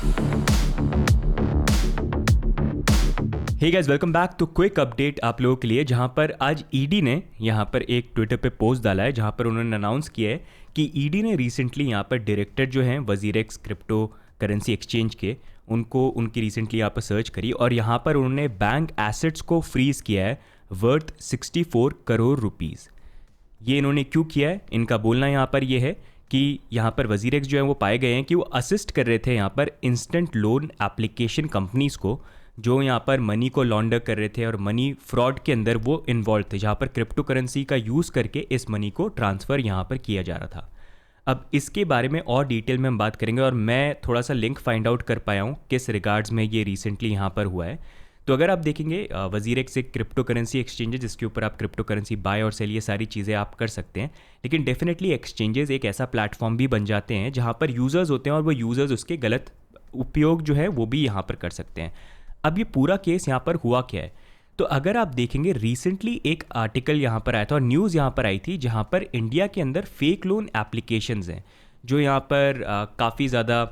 Hey guys, welcome back to quick update आप लोगों के लिए, जहां पर आज ईडी ने यहां पर एक ट्विटर पे पोस्ट डाला है जहां पर उन्होंने अनाउंस किया है कि ईडी ने रिसेंटली यहां पर डायरेक्टर जो हैं वजीरेक्स क्रिप्टो करेंसी एक्सचेंज के, उनको उनकी रिसेंटली यहाँ पर सर्च करी और यहाँ पर उन्होंने बैंक एसेट्स को फ्रीज किया है वर्थ 64 करोड़ रुपीज़। ये इन्होंने क्यों किया है, इनका बोलना यहाँ पर ये है कि यहाँ पर वजीरेक्स जो है वो पाए गए हैं कि वो असिस्ट कर रहे थे यहाँ पर इंस्टेंट लोन एप्लीकेशन कंपनीज़ को, जो यहाँ पर मनी को लॉन्डर कर रहे थे और मनी फ्रॉड के अंदर वो इन्वॉल्व थे, जहाँ पर क्रिप्टो करेंसी का यूज़ करके इस मनी को ट्रांसफ़र यहाँ पर किया जा रहा था। अब इसके बारे में और डिटेल में हम बात करेंगे और मैं थोड़ा सा लिंक फाइंड आउट कर पाया हूँ किस रिगार्ड्स में ये रिसेंटली यहाँ पर हुआ है। तो अगर आप देखेंगे वजीरेक्स एक क्रिप्टो करेंसी एक्सचेंज है जिसके ऊपर आप क्रिप्टो करेंसी बाय और सेल ये सारी चीज़ें आप कर सकते हैं, लेकिन डेफिनेटली एक्सचेंजेस एक ऐसा प्लेटफॉर्म भी बन जाते हैं जहाँ पर यूज़र्स होते हैं और वो यूज़र्स उसके गलत उपयोग जो है वो भी यहाँ पर कर सकते हैं। अब ये पूरा केस यहाँ पर हुआ क्या है, तो अगर आप देखेंगे रिसेंटली एक आर्टिकल यहाँ पर आया था और न्यूज़ यहाँ पर आई थी जहाँ पर इंडिया के अंदर फेक लोन एप्लीकेशंस हैं जो यहाँ पर काफ़ी ज़्यादा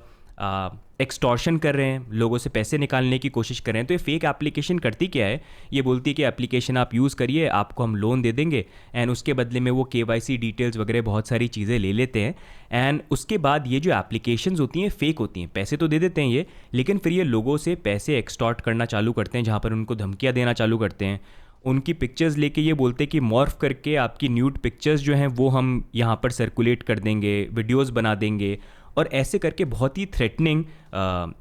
एक्सटॉर्शन कर रहे हैं, लोगों से पैसे निकालने की कोशिश कर रहे हैं। तो ये फेक एप्लीकेशन करती क्या है, ये बोलती है कि एप्लीकेशन आप यूज़ करिए, आपको हम लोन दे देंगे एंड उसके बदले में वो KYC डिटेल्स वगैरह बहुत सारी चीज़ें ले लेते हैं एंड उसके बाद ये जो एप्लीकेशंस होती हैं फेक होती हैं, पैसे तो दे देते हैं ये, लेकिन फिर ये लोगों से पैसे एक्सटॉर्ट करना चालू करते हैं, जहाँ पर उनको धमकियाँ देना चालू करते हैं, उनकी पिक्चर्स लेके ये बोलते हैं कि मॉर्फ करके आपकी न्यूड पिक्चर्स जो हैं वो हम यहाँ पर सर्कुलेट कर देंगे, वीडियोस बना देंगे और ऐसे करके बहुत ही थ्रेटनिंग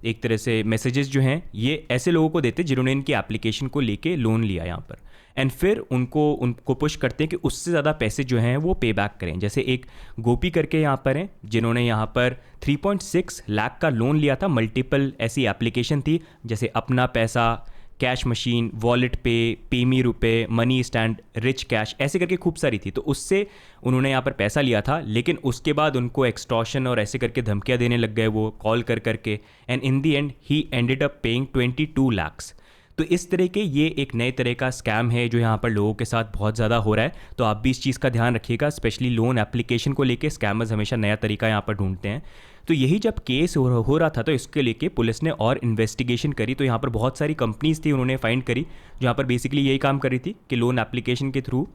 एक तरह से मैसेजेस जो हैं ये ऐसे लोगों को देते हैं जिन्होंने इनकी एप्लीकेशन को लेके लोन लिया यहाँ पर एंड फिर उनको पुश करते हैं कि उससे ज़्यादा पैसे जो हैं वो पे बैक करें। जैसे एक गोपी करके यहाँ पर हैं जिन्होंने यहाँ पर 3.6 लाख का लोन लिया था, मल्टीपल ऐसी एप्लीकेशन थी जैसे अपना पैसा, कैश मशीन, वॉलेट पे, पेमी रुपए, मनी स्टैंड, रिच कैश, ऐसे करके खूब सारी थी। तो उससे उन्होंने यहाँ पर पैसा लिया था, लेकिन उसके बाद उनको एक्सटॉर्शन और ऐसे करके धमकियाँ देने लग गए वो कॉल कर करके and in the and he ended up paying 22 lakhs। तो इस तरह के ये एक नए तरह का स्कैम है जो यहाँ पर लोगों के साथ बहुत ज़्यादा हो रहा है। तो आप भी इस चीज़ का ध्यान रखिएगा, स्पेशली लोन एप्लीकेशन को लेके स्कैमर्स हमेशा नया तरीका यहाँ पर ढूंढते हैं। तो यही जब केस हो रहा था तो इसके लेके पुलिस ने और इन्वेस्टिगेशन करी, तो यहाँ पर बहुत सारी कंपनीज थी उन्होंने फाइंड करी जो यहाँ पर बेसिकली यही काम कर रही थी कि लोन एप्लीकेशन के थ्रू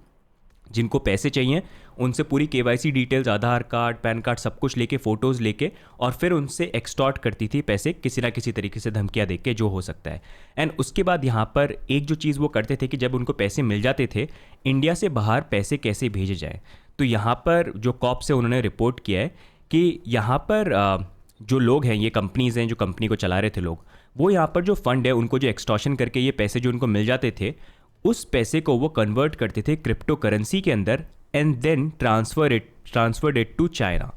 जिनको पैसे चाहिए उनसे पूरी KYC डिटेल्स, आधार कार्ड, पैन कार्ड, सब कुछ लेके, फ़ोटोज़ लेके और फिर उनसे एक्सटॉर्ट करती थी पैसे किसी ना किसी तरीके से, धमकियाँ देके जो हो सकता है। एंड उसके बाद यहाँ पर एक जो चीज़ वो करते थे कि जब उनको पैसे मिल जाते थे, इंडिया से बाहर पैसे कैसे भेजे जाए। तो यहाँ पर जो कॉप्स है उन्होंने रिपोर्ट किया है कि यहाँ पर जो लोग हैं, ये कंपनीज़ हैं जो कंपनी को चला रहे थे लोग, वो यहाँ पर जो फंड है उनको जो एक्सटॉर्शन करके ये पैसे जो उनको मिल जाते थे उस पैसे को वो कन्वर्ट करते थे क्रिप्टो करेंसी के अंदर and then transferred it to China.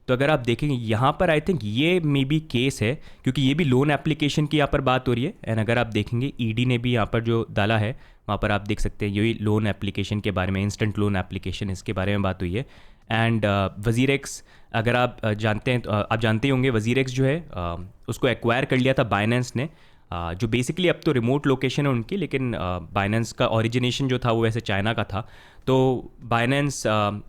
तो अगर आप देखेंगे यहाँ पर आई थिंक ये मे बी केस है क्योंकि ये भी लोन एप्लीकेशन की यहाँ पर बात हो रही है एंड अगर आप देखेंगे ईडी ने भी यहाँ पर जो डाला है वहाँ पर आप देख सकते हैं यही लोन एप्लीकेशन के बारे में, इंस्टेंट लोन एप्लीकेशन, इसके बारे में बात हुई है। एंड वजीरेक्स अगर आप जानते हैं तो आप जानते ही होंगे वजीरेक्स जो है उसको एक्वायर कर लिया था बाइनेंस ने, जो बेसिकली अब तो रिमोट लोकेशन है उनकी, लेकिन बाइनेंस का ओरिजिनेशन जो था वो वैसे चाइना का था। तो बाइनेंस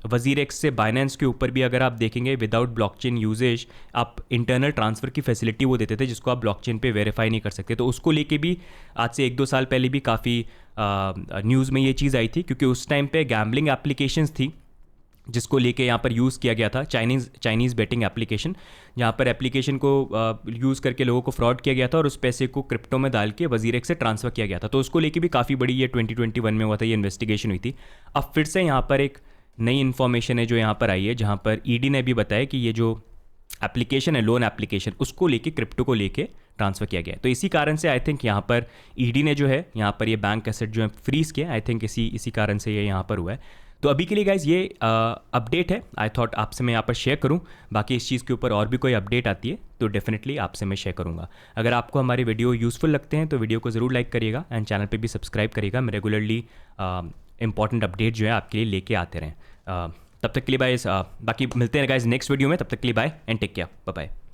वजीरेक्स से बाइनेंस के ऊपर भी अगर आप देखेंगे विदाउट ब्लॉकचेन यूजेज आप इंटरनल ट्रांसफ़र की फैसिलिटी वो देते थे जिसको आप ब्लॉकचेन पे वेरीफाई नहीं कर सकते। तो उसको लेके भी आज से 1-2 साल पहले भी काफ़ी न्यूज़ में ये चीज़ आई थी क्योंकि उस टाइम पे गैम्बलिंग एप्लीकेशंस थी जिसको लेके यहाँ पर यूज़ किया गया था, चाइनीज़ बेटिंग एप्लीकेशन, जहाँ पर एप्लीकेशन को यूज़ करके लोगों को फ्रॉड किया गया था और उस पैसे को क्रिप्टो में डाल के वजीरेक्स से ट्रांसफ़र किया गया था। तो उसको लेके भी काफ़ी बड़ी ये 2021 में हुआ था, ये इन्वेस्टिगेशन हुई थी। अब फिर से यहाँ पर एक नई इन्फॉर्मेशन है जो यहाँ पर आई है जहाँ पर ईडी ने भी बताया कि ये जो एप्लीकेशन है लोन एप्लीकेशन उसको लेके क्रिप्टो को लेके ट्रांसफ़र किया गया है। तो इसी कारण से आई थिंक यहाँ पर ईडी ने जो है यहाँ पर ये बैंक एसेट जो है फ्रीज़ किया, आई थिंक इसी कारण से ये यहाँ पर हुआ है। तो अभी के लिए गाइज ये अपडेट है, आई थॉट आपसे मैं यहाँ पर शेयर करूँ। बाकी इस चीज़ के ऊपर और भी कोई अपडेट आती है तो डेफिनेटली आपसे मैं शेयर करूँगा। अगर आपको हमारे वीडियो यूज़फुल लगते हैं तो वीडियो को ज़रूर लाइक करिएगा एंड चैनल पे भी सब्सक्राइब करिएगा। मैं रेगुलरली इंपॉर्टेंट अपडेट जो है आपके लिए लेके आते रहें। तब तक के लिए बाय, बाकी मिलते हैं गाइज नेक्स्ट वीडियो में। तब तक के लिए bye and take care, bye bye.